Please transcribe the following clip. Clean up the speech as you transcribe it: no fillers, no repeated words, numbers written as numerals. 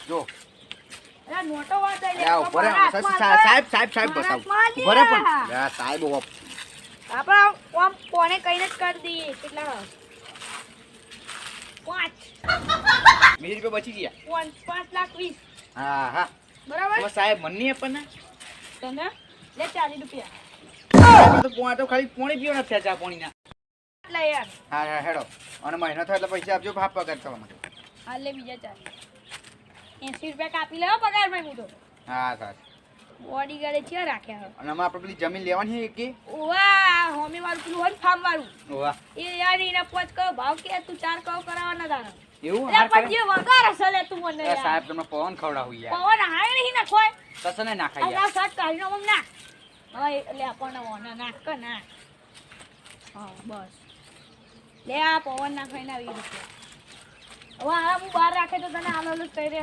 જો અરે નોટો વાંચાઈ લે. યા ઉભો રે સાહેબ બતાવ ઉભો રે પણ યા સાહેબ આપણે આમ કોને કઈને જ કરી દઈએ કેટલા 5 રૂપિયા બચી ગયા 5,20,000 હા હા બરાબર તો સાહેબ મને આપણને તને લે 40 રૂપિયા તો પોણા તો ખાલી પોણી પીવો નથી ચા પોણીના લે યાર હા હા હેડો અને મહિનો થાય એટલે પૈસા આપજો ભાપ પગાર કરવા માટે હાલ લે બીજા 40 80 રૂપિયા કાપી લેવો પગાર માં હું તો હા સાહેબ બોડી ગાડે છે રાખ્યા અને અમે આપણે પેલી જમીન લેવાની છે કે ઓવા હોમી વાળું પેલું હોય ફાર્મ વાળું વાહ એ યાર એના 5 કહો ભાવ કે તું 4 કહો કરાવવાના તારા એવું એટલે હાર પણ કરે જે વગાર હશે લે તું મને એ યાર સાહેબ તમને પવન ખવડાવું યાર પવન હાય નહીં નાખોય કસને નાખાય આ યાર શર્ટ કાઢીનો મમ નાખ હા એટલે આપણને ઓના નાખ કે નાખ હા બસ લે આ પવન નાખાઈને આવી રૂપિયા હવે આ હું બહાર રાખે તો તને આલો કહી દે